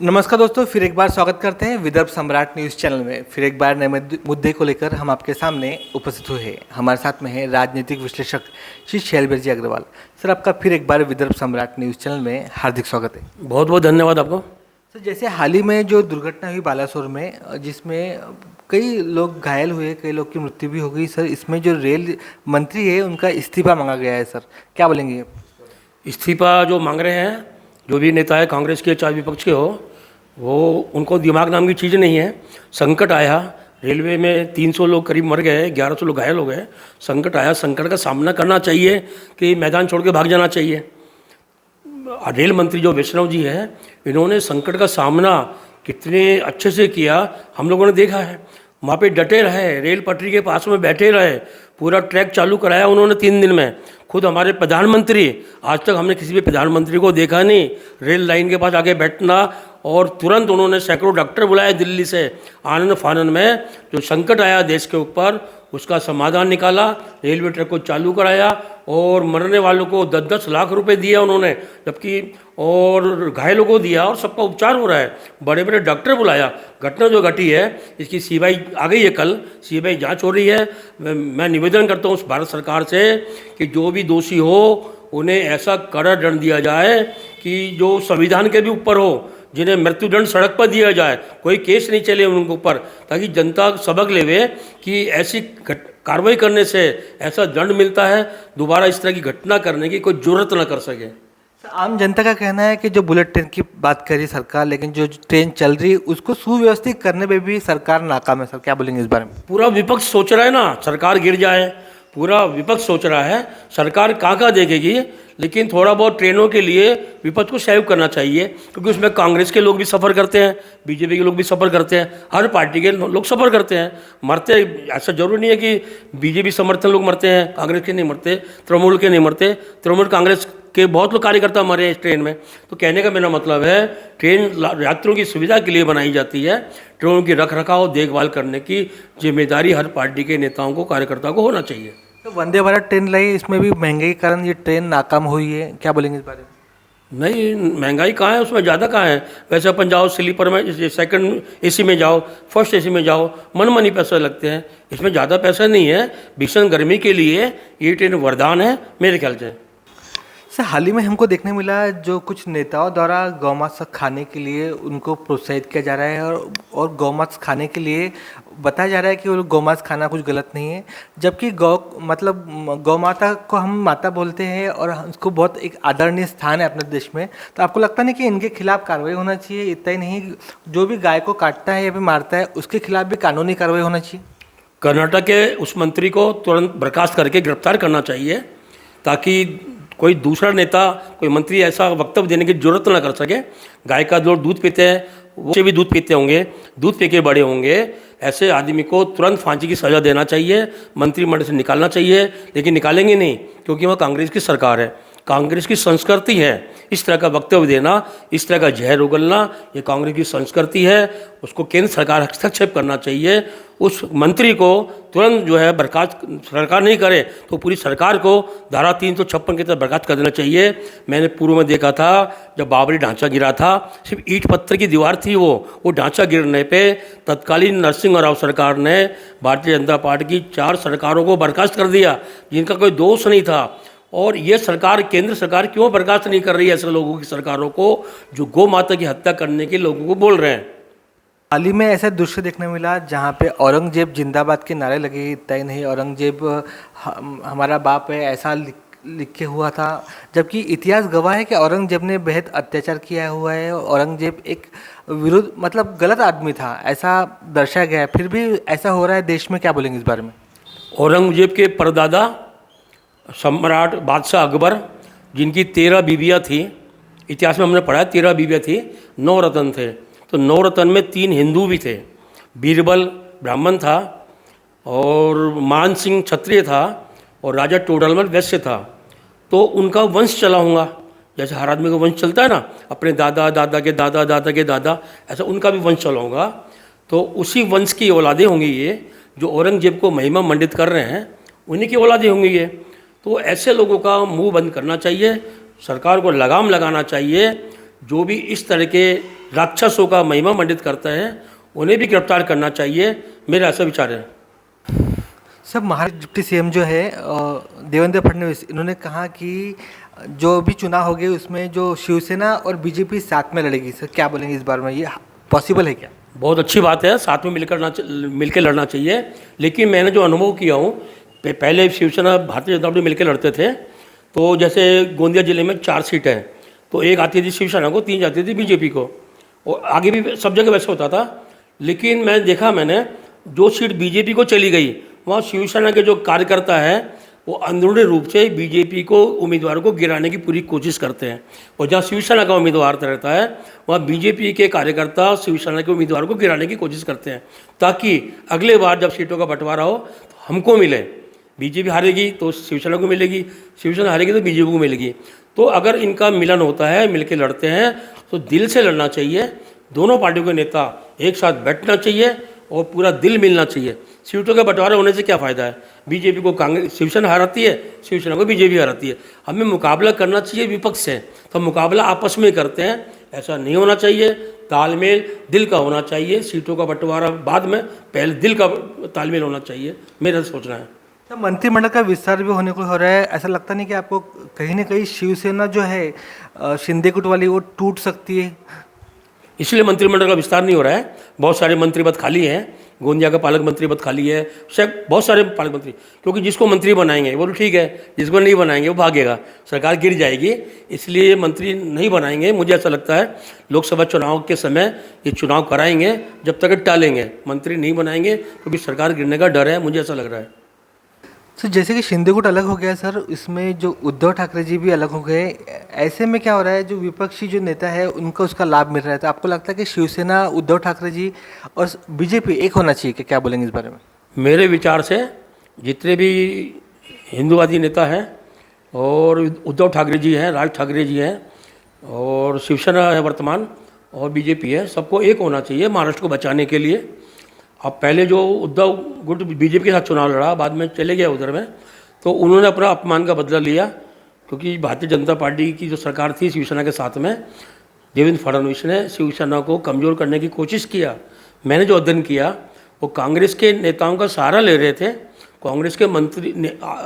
नमस्कार दोस्तों, फिर एक बार स्वागत करते हैं विदर्भ सम्राट न्यूज़ चैनल में। फिर एक बार नए मुद्दे को लेकर हम आपके सामने उपस्थित हुए हैं। हमारे साथ में है राजनीतिक विश्लेषक श्री शैलवीर जी अग्रवाल। सर, आपका फिर एक बार विदर्भ सम्राट न्यूज़ चैनल में हार्दिक स्वागत है। बहुत बहुत धन्यवाद आपको। सर, जैसे हाल ही में जो दुर्घटना हुई बालासोर में, जिसमें कई लोग घायल हुए, कई लोग की मृत्यु भी हो गई, सर इसमें जो रेल मंत्री है उनका इस्तीफा मांगा गया है। सर क्या बोलेंगे? इस्तीफा जो मांग रहे हैं, जो भी नेता है कांग्रेस के चाहे विपक्ष के हो, वो उनको दिमाग नाम की चीज़ नहीं है। संकट आया, रेलवे में 300 लोग करीब मर गए, 1100 लोग घायल हो गए। संकट आया, संकट का सामना करना चाहिए कि मैदान छोड़ के भाग जाना चाहिए। रेल मंत्री जो वैष्णव जी हैं, इन्होंने संकट का सामना कितने अच्छे से किया हम लोगों ने देखा है। वहाँ पे डटे रहे, रेल पटरी के पास में बैठे रहे, पूरा ट्रैक चालू कराया उन्होंने 3 दिन में। खुद हमारे प्रधानमंत्री, आज तक हमने किसी भी प्रधानमंत्री को देखा नहीं रेल लाइन के पास आके बैठना, और तुरंत उन्होंने सैकड़ों डॉक्टर बुलाए दिल्ली से, आनंद फानन में जो संकट आया देश के ऊपर उसका समाधान निकाला, रेलवे ट्रैक को चालू कराया और मरने वालों को 10-10 लाख रुपए दिया उन्होंने, जबकि और घायलों को दिया और सबका उपचार हो रहा है। बड़े बड़े डॉक्टर बुलाया। घटना जो घटी है इसकी सीबीआई आ गई है, कल सीबीआई जांच हो रही है। मैं निवेदन करता हूँ भारत सरकार से कि जो भी दोषी हो उन्हें ऐसा कड़ा दंड दिया जाए कि जो संविधान के भी ऊपर हो, जिन्हें मृत्युदंड सड़क पर दिया जाए, कोई केस नहीं चले उनके ऊपर, ताकि जनता सबक लेवे कि ऐसी कार्रवाई करने से ऐसा दंड मिलता है, दोबारा इस तरह की घटना करने की कोई जरूरत ना कर सके। आम जनता का कहना है कि जो बुलेट ट्रेन की बात करी सरकार, लेकिन जो ट्रेन चल रही है उसको सुव्यवस्थित करने में भी सरकार नाकाम है। सर क्या बोलेंगे इस बारे में? पूरा विपक्ष सोच रहा है ना सरकार गिर जाए, पूरा विपक्ष सोच रहा है सरकार कहाँ देखेगी, लेकिन थोड़ा बहुत ट्रेनों के लिए विपक्ष को सहयोग करना चाहिए, क्योंकि उसमें कांग्रेस के लोग भी सफ़र करते हैं, बीजेपी के लोग भी सफ़र करते हैं, हर पार्टी के लोग सफ़र करते हैं, मरते। ऐसा जरूरी नहीं है कि बीजेपी समर्थन लोग मरते हैं, कांग्रेस के नहीं मरते, तृणमूल के नहीं मरते। तृणमूल कांग्रेस के बहुत लोग कार्यकर्ता मरे हैं इस ट्रेन में। तो कहने का मेरा मतलब है, ट्रेन यात्रियों की सुविधा के लिए बनाई जाती है। ट्रेनों की रख रखाव देखभाल करने की जिम्मेदारी हर पार्टी के नेताओं को, कार्यकर्ताओं को होना चाहिए। तो वंदे भारत ट्रेन लाई, इसमें भी महंगाई के कारण ये ट्रेन नाकाम हुई है, क्या बोलेंगे इस बारे में? नहीं, महंगाई कहाँ है, उसमें ज़्यादा कहाँ है। वैसे अपन जाओ स्लीपर में, सेकंड एसी में जाओ, फर्स्ट एसी में जाओ, मन ही पैसे लगते हैं। इसमें ज़्यादा पैसा नहीं है। भीषण गर्मी के लिए ये ट्रेन वरदान है मेरे ख्याल से। सर, हाल ही में हमको देखने मिला जो कुछ नेताओं द्वारा गौमांस खाने के लिए उनको प्रोत्साहित किया जा रहा है, और गौमांस खाने के लिए बताया जा रहा है कि वो गौमांस खाना कुछ गलत नहीं है, जबकि गौ माता को हम माता बोलते हैं और उसको बहुत एक आदरणीय स्थान है अपने देश में। तो आपको लगता नहीं कि इनके खिलाफ कार्रवाई होना चाहिए? इतना ही नहीं, जो भी गाय को काटता है या फिर मारता है उसके खिलाफ भी कानूनी कार्रवाई होना चाहिए। कर्नाटक के उस मंत्री को तुरंत बर्खास्त करके गिरफ्तार करना चाहिए, ताकि कोई दूसरा नेता, कोई मंत्री ऐसा वक्तव्य देने की जरूरत ना कर सके। गाय का जो दूध पीते हैं वो भी दूध पीते होंगे, दूध पी के बड़े होंगे, ऐसे आदमी को तुरंत फांसी की सज़ा देना चाहिए, मंत्रिमंडल से निकालना चाहिए। लेकिन निकालेंगे नहीं, क्योंकि वह कांग्रेस की सरकार है, कांग्रेस की संस्कृति है इस तरह का वक्तव्य देना, इस तरह का जहर उगलना, ये कांग्रेस की संस्कृति है। उसको केंद्र सरकार हस्तक्षेप करना चाहिए। उस मंत्री को तुरंत जो है बर्खास्त, सरकार नहीं करे तो पूरी सरकार को धारा 356 के तहत बर्खास्त कर देना चाहिए। मैंने पूर्व में देखा था, जब बाबरी ढांचा गिरा था, सिर्फ ईंट पत्थर की दीवार थी, वो ढांचा गिरने पे तत्कालीन नरसिंह राव सरकार ने भारतीय जनता पार्टी की 4 सरकारों को बर्खास्त कर दिया, जिनका कोई दोष नहीं था। और ये सरकार, केंद्र सरकार क्यों बर्खास्त नहीं कर रही है ऐसे लोगों की सरकारों को जो गौ माता की हत्या करने के लोगों को बोल रहे हैं? हाल ही में ऐसा दृश्य देखने मिला जहाँ पे औरंगजेब जिंदाबाद के नारे लगे। इतना ही नहीं, औरंगजेब हमारा बाप है ऐसा लिख के हुआ था, जबकि इतिहास गवाह है कि औरंगजेब ने बेहद अत्याचार किया हुआ है। औरंगजेब एक विरुद्ध, मतलब गलत आदमी था, ऐसा दर्शाया गया है। फिर भी ऐसा हो रहा है देश में, क्या बोलेंगे इस बारे में? औरंगजेब के परदादा सम्राट बादशाह अकबर, जिनकी 13 बीवियाँ थी, इतिहास में हमने पढ़ा 13 बीवियाँ थी, 9 रत्न थे। तो 9 रत्न में 3 हिंदू भी थे। बीरबल ब्राह्मण था, और मान सिंह क्षत्रिय था, और राजा टोडरमल वैश्य था। तो उनका वंश चला होगा, जैसे हर आदमी का वंश चलता है ना, अपने दादा दादा के दादा दादा के दादा, ऐसा उनका भी वंश चला होगा। तो उसी वंश की औलादें होंगी ये, जो औरंगजेब को महिमा मंडित कर रहे हैं, उन्हीं की औलादें होंगी ये। तो ऐसे लोगों का मुंह बंद करना चाहिए, सरकार को लगाम लगाना चाहिए। जो भी इस तरह के राक्षसों का महिमा मंडित करता है, उन्हें भी गिरफ्तार करना चाहिए, मेरा ऐसा विचार है। सर, महाराष्ट्र डिप्टी सीएम जो है देवेंद्र फडणवीस, इन्होंने कहा कि जो भी चुनाव होंगे उसमें जो शिवसेना और बीजेपी साथ में लड़ेगी। सर, क्या बोलेंगे इस बारे में, ये पॉसिबल है क्या? बहुत अच्छी बात है, साथ में मिलकर लड़ना चाहिए। लेकिन मैंने जो अनुभव किया हूँ, पहले शिवसेना भारतीय जनता पार्टी मिलकर लड़ते थे, तो जैसे गोंदिया जिले में 4 सीट है, तो एक आती थी शिवसेना को, 3 जाती थी बीजेपी को, और आगे भी सब जगह वैसे होता था। लेकिन मैंने जो सीट बीजेपी को चली गई, वहाँ शिवसेना के जो कार्यकर्ता हैं वो अंदरूनी रूप से बीजेपी को उम्मीदवारों को गिराने की पूरी कोशिश करते हैं, और जहाँ शिवसेना का उम्मीदवार रहता है वहाँ बीजेपी के कार्यकर्ता शिवसेना के उम्मीदवार को गिराने की कोशिश करते हैं, ताकि अगले बार जब सीटों का बंटवारा हो तो हमको मिले। बीजेपी हारेगी तो शिवसेना को मिलेगी, शिवसेना हारेगी तो बीजेपी को मिलेगी। तो अगर इनका मिलन होता है, मिलकर लड़ते हैं, तो दिल से लड़ना चाहिए। दोनों पार्टियों के नेता एक साथ बैठना चाहिए और पूरा दिल मिलना चाहिए। सीटों के बंटवारे होने से क्या फ़ायदा है? बीजेपी को कांग्रेस शिवसेना हराती है, शिवसेना को बीजेपी हराती है। हमें मुकाबला करना चाहिए विपक्ष से, तो मुकाबला आपस में करते हैं, ऐसा नहीं होना चाहिए। तालमेल दिल का होना चाहिए, सीटों का बंटवारा बाद में, पहले दिल का तालमेल होना चाहिए, मेरा सोचना है। तो मंत्रिमंडल का विस्तार भी होने को हो रहा है, ऐसा लगता नहीं कि आपको कहीं ना कहीं शिवसेना जो है शिंदे गुट वाली वो टूट सकती है? इसलिए मंत्रिमंडल का विस्तार नहीं हो रहा है। बहुत सारे मंत्री पद खाली हैं, गोंदिया का पालक मंत्री पद खाली है, शायद बहुत सारे पालक मंत्री, क्योंकि जिसको मंत्री बनाएंगे वो तो ठीक है, जिसको नहीं बनाएंगे वो भागेगा, सरकार गिर जाएगी। इसलिए मंत्री नहीं बनाएंगे। मुझे ऐसा लगता है लोकसभा चुनाव के समय ये चुनाव कराएंगे, जब तक टालेंगे, मंत्री नहीं बनाएंगे, क्योंकि सरकार गिरने का डर है, मुझे ऐसा लग रहा है। तो जैसे कि शिंदे गुट अलग हो गया सर, इसमें जो उद्धव ठाकरे जी भी अलग हो गए, ऐसे में क्या हो रहा है, जो विपक्षी जो नेता है उनको उसका लाभ मिल रहा है, तो आपको लगता है कि शिवसेना, उद्धव ठाकरे जी और बीजेपी एक होना चाहिए कि क्या बोलेंगे इस बारे में? मेरे विचार से जितने भी हिंदूवादी नेता हैं और उद्धव ठाकरे जी हैं, राज ठाकरे जी हैं, और शिवसेना है वर्तमान, और बीजेपी है, सबको एक होना चाहिए महाराष्ट्र को बचाने के लिए। अब पहले जो उद्धव गुट बीजेपी के साथ चुनाव लड़ा, बाद में चले गया उधर में, तो उन्होंने अपना अपमान का बदला लिया, क्योंकि भारतीय जनता पार्टी की जो सरकार थी शिवसेना के साथ में, देवेंद्र फडणवीस ने शिवसेना को कमज़ोर करने की कोशिश किया। मैंने जो अध्ययन किया वो कांग्रेस के नेताओं का सहारा ले रहे थे, कांग्रेस के मंत्री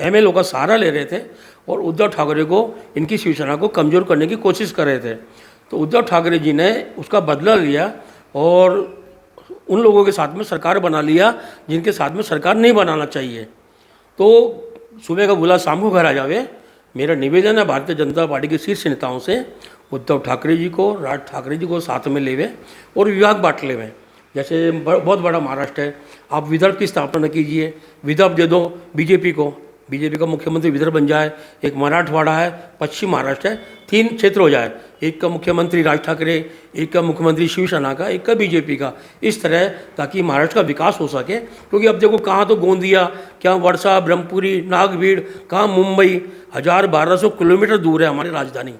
एमएलए का सहारा ले रहे थे, और उद्धव ठाकरे को, इनकी शिवसेना को कमज़ोर करने की कोशिश कर रहे थे। तो उद्धव ठाकरे जी ने उसका बदला लिया और उन लोगों के साथ में सरकार बना लिया जिनके साथ में सरकार नहीं बनाना चाहिए। तो सुबह का बुला शाम को घर आ जावे। मेरा निवेदन है भारतीय जनता पार्टी के शीर्ष नेताओं से, उद्धव ठाकरे जी को, राज ठाकरे जी को साथ में लेवे और विभाग बांट लेवे। जैसे बहुत बड़ा महाराष्ट्र है, आप विदर्भ की स्थापना कीजिए, विदर्भ दे दो बीजेपी को, बीजेपी का मुख्यमंत्री विदर्भ बन जाए, एक मराठवाड़ा है, पश्चिम महाराष्ट्र है, 3 क्षेत्र हो जाए, एक का मुख्यमंत्री राज ठाकरे, एक का मुख्यमंत्री शिवसेना का, एक का बीजेपी का, इस तरह, ताकि महाराष्ट्र का विकास हो सके। क्योंकि अब देखो कहाँ तो गोंदिया, क्या वर्षा, ब्रह्मपुरी, नागभीड़, कहाँ मुंबई, 1000-1200 किलोमीटर दूर है हमारी राजधानी,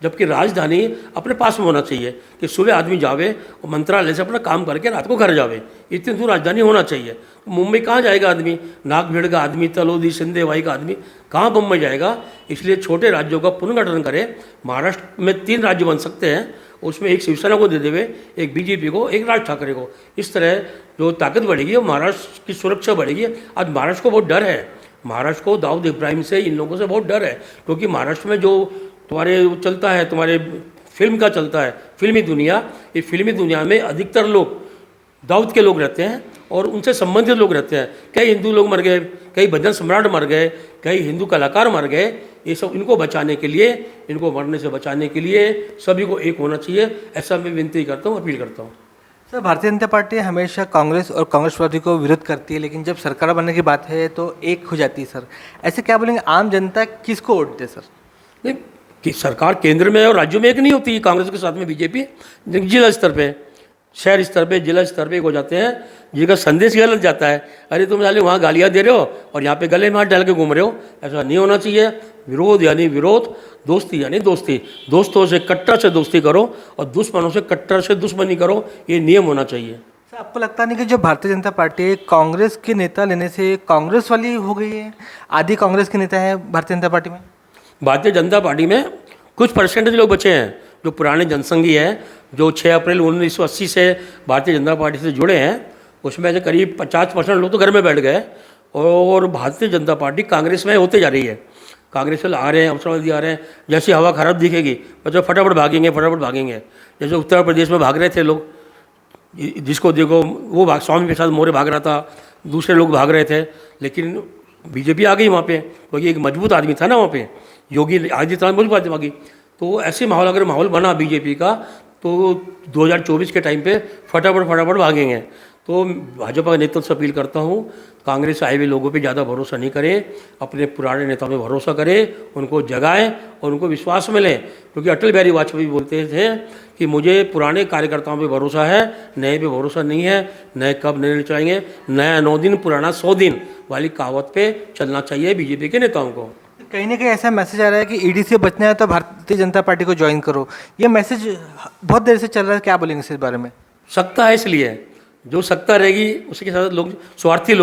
जबकि राजधानी अपने पास में होना चाहिए कि सुबह आदमी जावे और मंत्रालय से अपना काम करके रात को घर जावे, इतनी दूर राजधानी होना चाहिए। मुंबई कहाँ जाएगा आदमी, नागभीड़ का आदमी, तलोदी सिंधेवाई का आदमी कहाँ मुंबई जाएगा? इसलिए छोटे राज्यों का पुनर्गठन करें। महाराष्ट्र में 3 राज्य बन सकते हैं, उसमें एक शिवसेना को दे देवे, एक बीजेपी को, एक राज ठाकरे को। इस तरह जो ताकत बढ़ेगी और महाराष्ट्र की सुरक्षा बढ़ेगी। आज महाराष्ट्र को बहुत डर है, महाराष्ट्र को दाऊद इब्राहिम से, इन लोगों से बहुत डर है, क्योंकि महाराष्ट्र में जो तुम्हारे चलता है, तुम्हारे फिल्म का चलता है, फिल्मी दुनिया, ये फिल्मी दुनिया में अधिकतर लोग दाऊद के लोग रहते हैं और उनसे संबंधित लोग रहते हैं। कई हिंदू लोग मर गए, कई भजन सम्राट मर गए, कई हिंदू कलाकार मर गए। ये सब इनको बचाने के लिए, इनको मरने से बचाने के लिए सभी को एक होना चाहिए, ऐसा मैं विनती करता हूँ, अपील करता हूँ। सर, भारतीय जनता पार्टी हमेशा कांग्रेस और कांग्रेसवादी को विरोध करती है, लेकिन जब सरकार बनने की बात है तो एक हो जाती है। सर, ऐसे क्या बोलेंगे, आम जनता किसको वोट दे? सर, नहीं कि सरकार केंद्र में और राज्यों में एक नहीं होती, कांग्रेस के साथ में बीजेपी जिला स्तर पे, शहर स्तर पे, जिला स्तर पे एक हो जाते हैं, जिनका संदेश गलत जाता है। अरे तुम साले वहाँ गालियाँ दे रहे हो और यहाँ पे गले में हाथ डाल के घूम रहे हो, ऐसा नहीं होना चाहिए। विरोध यानी विरोध, दोस्ती यानी दोस्ती। दोस्तों से कट्टर से दोस्ती करो और दुश्मनों से कट्टर से दुश्मनी करो, ये नियम होना चाहिए। सर, आपको लगता नहीं कि जो भारतीय जनता पार्टी है, कांग्रेस के नेता लेने से कांग्रेस वाली हो गई है? आधी कांग्रेस के नेता है भारतीय जनता पार्टी में। भारतीय जनता पार्टी में कुछ परसेंटेज लोग बचे हैं जो पुराने जनसंघी हैं, जो 6 अप्रैल 1980 से भारतीय जनता पार्टी से जुड़े हैं, उसमें से करीब 50% लोग तो घर में बैठ गए और भारतीय जनता पार्टी कांग्रेस में होते जा रही है। कांग्रेस वाले आ रहे हैं, अवसरवादी आ रहे हैं, जैसी हवा खराब दिखेगी मतलब फटाफट भागेंगे। जैसे उत्तर प्रदेश में भाग रहे थे लोग, जिसको देखो वो स्वामी प्रसाद मौर्य भाग रहा था, दूसरे लोग भाग रहे थे, लेकिन बीजेपी आ गई वहाँ पे, क्योंकि एक मजबूत आदमी था ना वहाँ पे, योगी आदित्यनाथ मजबूत आदमी आ गई। तो ऐसे अगर माहौल बना बीजेपी का, तो 2024 के टाइम पे फटाफट भागेंगे। तो भाजपा के नेतृत्व से अपील करता हूँ, कांग्रेस आए हुए लोगों पे ज़्यादा भरोसा नहीं करें, अपने पुराने नेताओं पे भरोसा करें, उनको जगाएं और उनको विश्वास में लें। क्योंकि अटल बिहारी वाजपेयी बोलते थे कि मुझे पुराने कार्यकर्ताओं पे भरोसा है, नए पे भरोसा नहीं है, नए कब निर्णय चलाएंगे, नया 9 दिन पुराना 100 दिन वाली कहावत पे चलना चाहिए बीजेपी के नेताओं को। कहीं ना कहीं ऐसा मैसेज आ रहा है कि ईडी से बचना है तो भारतीय जनता पार्टी को ज्वाइन करो, ये मैसेज बहुत देर से चल रहा है, क्या बोलेंगे इस बारे में? सत्ता है इसलिए, जो सत्ता रहेगी उसके साथ लोग स्वार्थी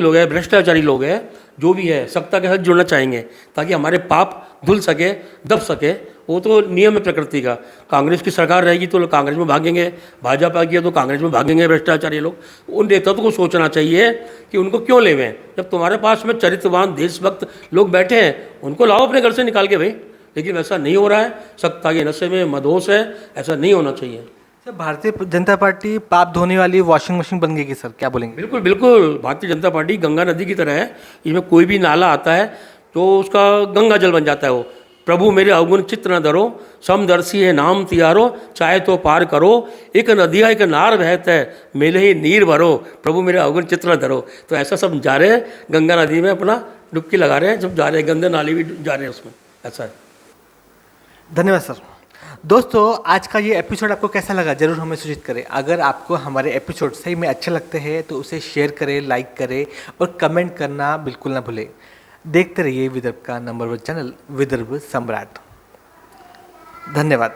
लोग हैं, भ्रष्टाचारी लोग हैं, जो भी है सत्ता के साथ जुड़ना चाहेंगे ताकि हमारे पाप धुल सके, दब सके। वो तो नियम है प्रकृति का। कांग्रेस की सरकार रहेगी तो लोग कांग्रेस में भागेंगे, भाजपा की है तो कांग्रेस में भागेंगे भ्रष्टाचारी लोग। उन नेताओं को सोचना चाहिए कि उनको क्यों लेवें, जब तुम्हारे पास में चरित्रवान देशभक्त लोग बैठे हैं, उनको लाओ अपने घर से निकाल के भाई। लेकिन वैसा नहीं हो रहा है, सत्ता के नशे में मदहोश है, ऐसा नहीं होना चाहिए। सर, भारतीय जनता पार्टी पाप धोने वाली वॉशिंग मशीन बन गई सर, क्या बोलेंगे? बिल्कुल भारतीय जनता पार्टी गंगा नदी की तरह है। इसमें कोई भी नाला आता है तो उसका गंगा जल बन जाता है। वो प्रभु मेरे अवगुण चित्त न धरो, समदर्शी है नाम तियारो, चाहे तो पार करो, एक नदिया एक नार बहत है, मेले ही नीर भरो, प्रभु मेरे अवगुण चित्त न धरो। तो ऐसा सब जा रहे हैं गंगा नदी में, अपना डुबकी लगा रहे हैं, सब जा रहे हैं, गंदे नाले भी जा रहे हैं उसमें, ऐसा है। धन्यवाद सर। दोस्तों, आज का ये एपिसोड आपको कैसा लगा जरूर हमें सूचित करें। अगर आपको हमारे एपिसोड सही में अच्छे लगते हैं तो उसे शेयर करें, लाइक करें और कमेंट करना बिल्कुल ना भूलें। देखते रहिए विदर्भ का नंबर 1 चैनल विदर्भ सम्राट। धन्यवाद।